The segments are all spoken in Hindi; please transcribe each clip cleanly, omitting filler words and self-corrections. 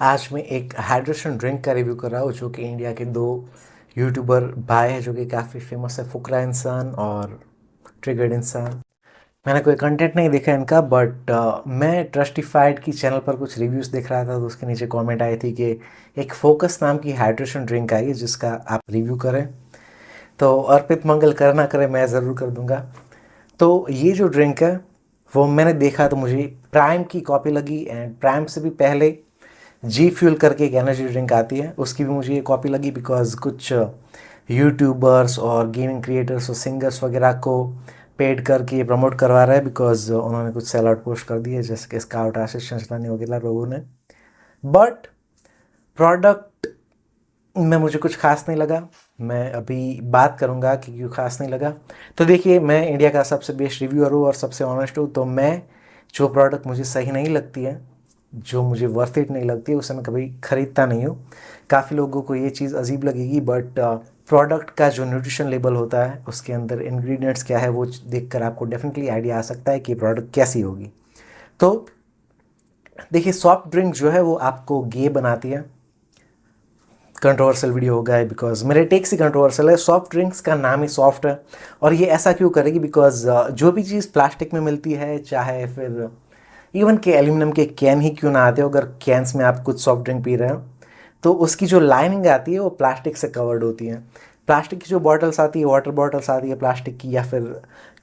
आज मैं एक हाइड्रेशन ड्रिंक का रिव्यू कर रहा हूँ जो कि इंडिया के दो यूट्यूबर भाई हैं जो कि काफ़ी फेमस है, फुकरा इंसान और ट्रिगर्ड इंसान। मैंने कोई कंटेंट नहीं देखा इनका, बट मैं ट्रस्टिफाइड की चैनल पर कुछ रिव्यूज़ देख रहा था तो उसके नीचे कमेंट आई थी कि एक फोकस नाम की हाइड्रेशन ड्रिंक आई है जिसका आप रिव्यू करें। तो अर्पित मंगल कर ना करे, मैं ज़रूर कर दूंगा। तो ये जो ड्रिंक है वो मैंने देखा तो मुझे प्राइम की कॉपी लगी, एंड प्राइम से भी पहले जी फ्यूल करके एक एनर्जी ड्रिंक आती है, उसकी भी मुझे ये कॉपी लगी बिकॉज कुछ यूट्यूबर्स और गेमिंग क्रिएटर्स और सिंगर्स वगैरह को पेड करके ये प्रमोट करवा रहा है बिकॉज उन्होंने कुछ सेल आउट पोस्ट कर दिए जैसे कि स्काउट, आशीष चंचलानी वगैरह लोगों ने। बट प्रोडक्ट में मुझे कुछ खास नहीं लगा। मैं अभी बात करूंगा कि क्यों खास नहीं लगा। तो देखिए, मैं इंडिया का सबसे बेस्ट रिव्यूअर हूँ और सबसे ऑनेस्ट हूँ, तो मैं जो प्रोडक्ट मुझे सही नहीं लगती है, जो मुझे वर्थ इट नहीं लगती है, उसे मैं कभी ख़रीदता नहीं हूँ। काफ़ी लोगों को ये चीज़ अजीब लगेगी, बट प्रोडक्ट का जो न्यूट्रिशन लेबल होता है उसके अंदर इंग्रेडिएंट्स क्या है वो देखकर आपको डेफिनेटली आइडिया आ सकता है कि प्रोडक्ट कैसी होगी। तो देखिए, सॉफ्ट ड्रिंक जो है वो आपको गे बनाती है। कंट्रोवर्शियल वीडियो होगा है बिकॉज मेरे टेक्स ही कंट्रोवर्शियल है। सॉफ्ट ड्रिंक्स का नाम ही सॉफ्ट है और ये ऐसा क्यों करेगी बिकॉज जो भी चीज़ प्लास्टिक में मिलती है, चाहे फिर इवन के एल्यूमिनियम के कैन ही क्यों ना आते हो, अगर कैंस में आप कुछ सॉफ्ट ड्रिंक पी रहे हो तो उसकी जो लाइनिंग आती है वो प्लास्टिक से कवर्ड होती है। प्लास्टिक की जो बॉटल्स आती है, वाटर बॉटल्स आती है प्लास्टिक की, या फिर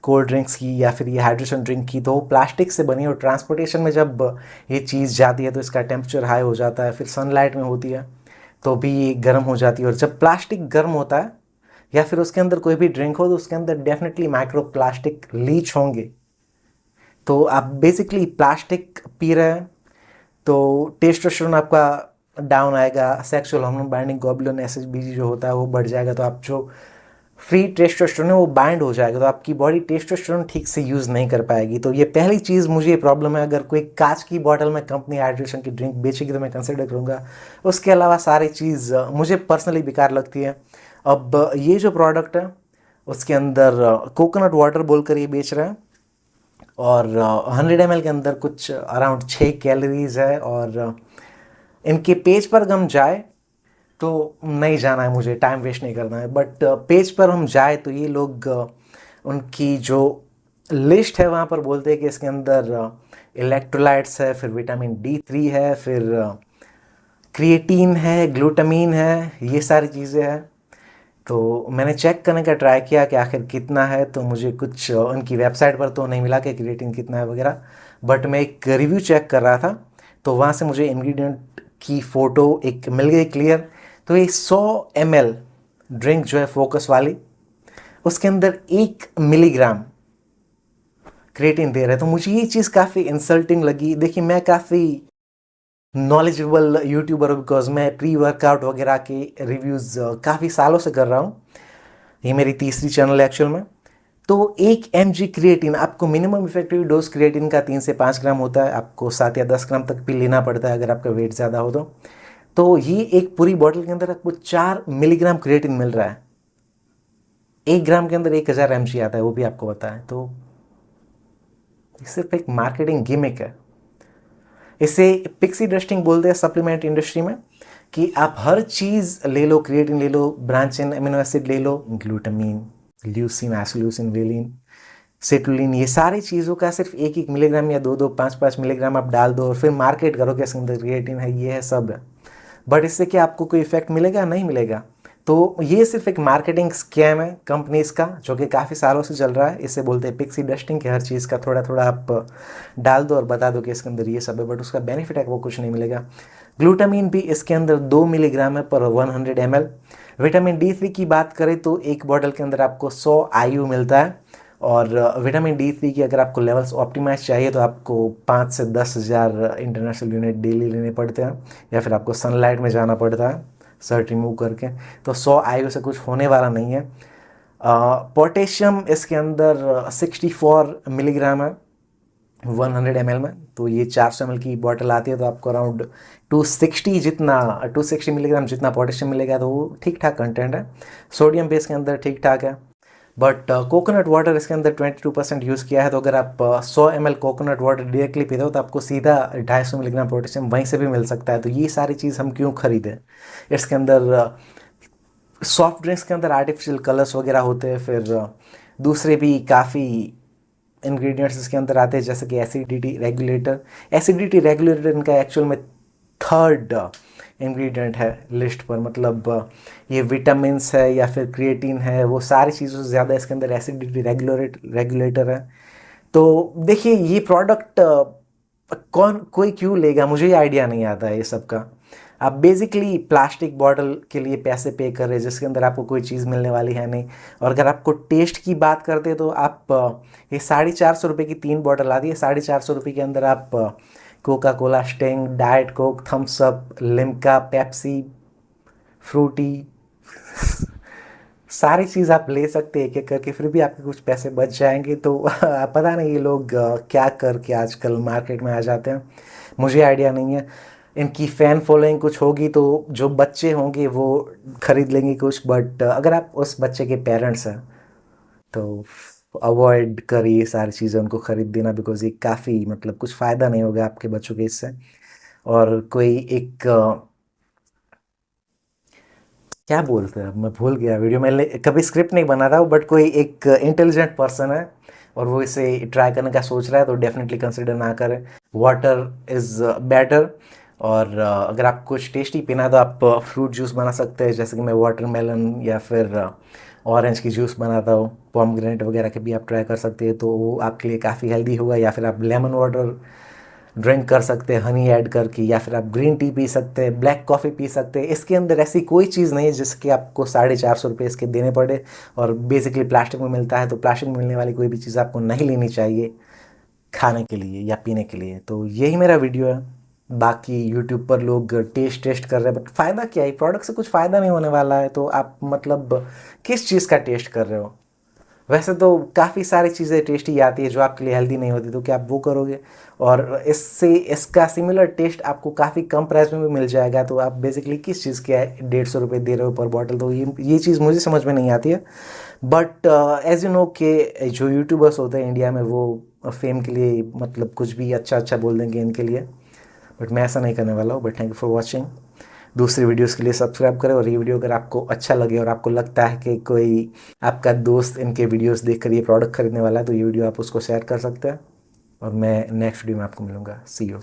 कोल्ड ड्रिंक्स की, या फिर ये हाइड्रेशन ड्रिंक की, तो वो प्लास्टिक से बनी है। और ट्रांसपोर्टेशन में जब ये चीज़ जाती है तो इसका टेम्परेचर हाई हो जाता है, फिर सनलाइट में होती है तो भी ये गर्म हो जाती है। और जब प्लास्टिक गर्म होता है या फिर उसके अंदर कोई भी ड्रिंक हो तो उसके अंदर डेफिनेटली माइक्रो प्लास्टिक लीच होंगे। तो आप बेसिकली प्लास्टिक पी रहे हैं तो टेस्टोस्टेरोन आपका डाउन आएगा, सेक्सुअल हार्मोन बाइंडिंग ग्लोबुलिन एसएचबीजी जो होता है वो बढ़ जाएगा, तो आप जो फ्री टेस्टोस्टेरोन है वो बाइंड हो जाएगा, तो आपकी बॉडी टेस्टोस्टेरोन ठीक से यूज़ नहीं कर पाएगी। तो ये पहली चीज़ मुझे ये प्रॉब्लम है। अगर कोई कांच की बॉटल में कंपनी हाइड्रेशन की ड्रिंक बेचेगी तो मैं कंसिडर करूँगा। उसके अलावा सारी चीज़ मुझे पर्सनली बेकार लगती है। अब ये जो प्रोडक्ट है उसके अंदर कोकोनट वाटर बोलकर ये बेच रहे हैं और 100 ml के अंदर कुछ अराउंड 6 कैलोरीज है। और इनके पेज पर हम जाए तो नहीं जाना है, मुझे टाइम वेस्ट नहीं करना है, बट पेज पर हम जाए तो ये लोग उनकी जो लिस्ट है वहाँ पर बोलते हैं कि इसके अंदर इलेक्ट्रोलाइट्स है, फिर विटामिन D3 है, फिर क्रिएटिन है, ग्लूटामीन है, ये सारी चीज़ें हैं। तो मैंने चेक करने का ट्राई किया कि आखिर कितना है, तो मुझे कुछ उनकी वेबसाइट पर तो नहीं मिला कि क्रिएटिन कितना है वगैरह, बट मैं एक रिव्यू चेक कर रहा था तो वहाँ से मुझे इंग्रेडिएंट की फ़ोटो एक मिल गई क्लियर। तो ये 100 ml ड्रिंक जो है फोकस वाली, उसके अंदर 1 मिलीग्राम क्रिएटिन दे रहे हैं। तो मुझे ये चीज़ काफ़ी इंसल्टिंग लगी। देखिए, मैं काफ़ी नॉलेजेबल यूट्यूबर हूँ बिकॉज मैं प्री वर्कआउट वगैरह के रिव्यूज़ काफ़ी सालों से कर रहा हूँ। ये मेरी तीसरी चैनल है एक्चुअल में। तो 1 mg क्रिएटिन, आपको मिनिमम इफेक्टिव डोज क्रिएटिन का 3 से 5 ग्राम होता है, आपको 7 या 10 ग्राम तक भी लेना पड़ता है अगर आपका वेट ज़्यादा हो तो ये एक पूरी बॉटल के अंदर आपको 4 मिलीग्राम क्रिएटिन मिल रहा है। 1 ग्राम के अंदर 1000 mg आता है, वो भी आपको पता है। तो ये सिर्फ एक मार्केटिंग गिमिक है। इसे पिक्सी डस्टिंग बोलते हैं सप्लीमेंट इंडस्ट्री में, कि आप हर चीज़ ले लो, क्रिएटिन ले लो, ब्रांचिन एमिनो एसिड ले लो, ग्लूटामीन, ल्यूसिन, आइसोल्यूसिन, वेलिन, सेटुलिन, ये सारी चीज़ों का सिर्फ 1-1 मिलीग्राम या 2-2, 5-5 मिलीग्राम आप डाल दो और फिर मार्केट करो कि इसके अंदर क्रिएटिन है, ये है, सब है। बट इससे क्या आपको कोई इफेक्ट मिलेगा? नहीं मिलेगा। तो ये सिर्फ एक मार्केटिंग स्कैम है कंपनीज का जो कि काफ़ी सालों से चल रहा है। इसे बोलते हैं पिक्सी डस्टिंग, कि हर चीज़ का थोड़ा थोड़ा आप डाल दो और बता दो कि इसके अंदर ये सब है, बट उसका बेनिफिट है वो कुछ नहीं मिलेगा। ग्लूटामीन भी इसके अंदर 2 मिलीग्राम है पर 100 ml। विटामिन D3 की बात करें तो एक बॉटल के अंदर आपको 100 IU मिलता है, और विटामिन D3 की अगर आपको लेवल्स ऑप्टिमाइज चाहिए तो आपको 5 से 10,000 इंटरनेशनल यूनिट डेली लेने पड़ते हैं, या फिर आपको सनलाइट में जाना पड़ता है शर्ट रिमूव करके। तो 100 IU से कुछ होने वाला नहीं है। पोटेशियम इसके अंदर 64 मिलीग्राम है 100 ml में। तो ये 400 ml की बॉटल आती है तो आपको अराउंड 260 मिलीग्राम जितना पोटेशियम मिलेगा, तो वो ठीक ठाक कंटेंट है। सोडियम भी इसके अंदर ठीक ठाक है। बट कोकोनट वाटर इसके अंदर 22% यूज़ किया है। तो अगर आप 100 ml कोकोनट वाटर डायरेक्टली पीते हो तो आपको सीधा 250 मिलीग्राम पोटेशियम वहीं से भी मिल सकता है। तो ये सारी चीज़ हम क्यों खरीदें। इसके अंदर सॉफ्ट ड्रिंक्स के अंदर आर्टिफिशियल कलर्स वगैरह होते हैं, फिर दूसरे भी काफ़ी इंग्रेडिएंट्स इसके अंदर आते हैं, जैसे कि एसिडिटी रेगुलेटर। एसिडिटी रेगुलेटर इनका एक्चुअल में थर्ड इंग्रेडिएंट है लिस्ट पर। मतलब ये विटामिन्स है या फिर क्रिएटिन है, वो सारी चीज़ों से ज़्यादा इसके अंदर एसिडिटी रेगुलेटर है। तो देखिए ये प्रोडक्ट कोई क्यों लेगा, मुझे ये आइडिया नहीं आता है ये सब का। आप बेसिकली प्लास्टिक बॉटल के लिए पैसे पे कर रहे हैं जिसके अंदर आपको कोई चीज़ मिलने वाली है नहीं। और अगर आपको टेस्ट की बात करते हैं तो आप ये 450 रुपये की 3 बॉटल आती है। 450 रुपये के अंदर आप Coca Cola, Sting, Diet Coke, Thums Up, Limca, Pepsi, Frooti सारी चीज़ आप ले सकते हैं एक एक करके, फिर भी आपके कुछ पैसे बच जाएंगे। तो पता नहीं ये लोग क्या करके आजकल मार्केट में आ जाते हैं, मुझे आइडिया नहीं है। इनकी फ़ैन फॉलोइंग कुछ होगी तो जो बच्चे होंगे वो खरीद लेंगे कुछ, बट अगर आप उस बच्चे के पेरेंट्स हैं तो अवॉइड करिए सारी चीज़ें उनको खरीद देना, बिकॉज ये काफ़ी मतलब कुछ फ़ायदा नहीं होगा आपके बच्चों के इससे। और कोई एक क्या बोलते हैं, अब मैं भूल गया, वीडियो मैंने कभी स्क्रिप्ट नहीं बना रहा हूँ, बट कोई एक इंटेलिजेंट पर्सन है और वो इसे ट्राई करने का सोच रहा है तो डेफिनेटली कंसिडर ना करें। Water is better. और अगर आप कुछ टेस्टी पीना है तो आप फ्रूट जूस बना सकते हैं, जैसे कि मैं वाटरमेलन या फिर ऑरेंज की जूस बनाता हूँ। पोमग्रेनेट वगैरह के भी आप ट्राई कर सकते हैं, तो वो आपके लिए काफ़ी हेल्दी होगा। या फिर आप लेमन वाटर ड्रिंक कर सकते हैं हनी ऐड करके, या फिर आप ग्रीन टी पी सकते हैं, ब्लैक कॉफ़ी पी सकते हैं। इसके अंदर ऐसी कोई चीज़ नहीं है जिसके आपको 450 रुपये इसके देने पड़े। और बेसिकली प्लास्टिक में मिलता है, तो प्लास्टिक में मिलने वाली कोई भी चीज़ आपको नहीं लेनी चाहिए खाने के लिए या पीने के लिए। तो यही मेरा वीडियो है। बाकी यूट्यूब पर लोग टेस्ट टेस्ट कर रहे हैं, बट फ़ायदा क्या है, प्रोडक्ट से कुछ फ़ायदा नहीं होने वाला है। तो आप मतलब किस चीज़ का टेस्ट कर रहे हो। वैसे तो काफ़ी सारी चीज़ें टेस्टी आती है जो आपके लिए हेल्दी नहीं होती, तो क्या आप वो करोगे। और इससे इसका सिमिलर टेस्ट आपको काफ़ी कम प्राइस में भी मिल जाएगा। तो आप बेसिकली किस चीज़ के 150 रुपये दे रहे हो पर बॉटल, तो ये चीज़ मुझे समझ में नहीं आती है। बट एज यू नो कि जो यूट्यूबर्स होते हैं इंडिया में वो फेम के लिए मतलब कुछ भी अच्छा अच्छा बोल देंगे इनके लिए, बट मैं ऐसा नहीं करने वाला हूँ। But thank you for watching. दूसरी वीडियोस के लिए सब्सक्राइब करें, और ये वीडियो अगर आपको अच्छा लगे और आपको लगता है कि कोई आपका दोस्त इनके वीडियोस देखकर ये प्रोडक्ट खरीदने वाला है तो ये वीडियो आप उसको शेयर कर सकते हैं। और मैं नेक्स्ट वीडियो में आपको मिलूँगा। सी यू।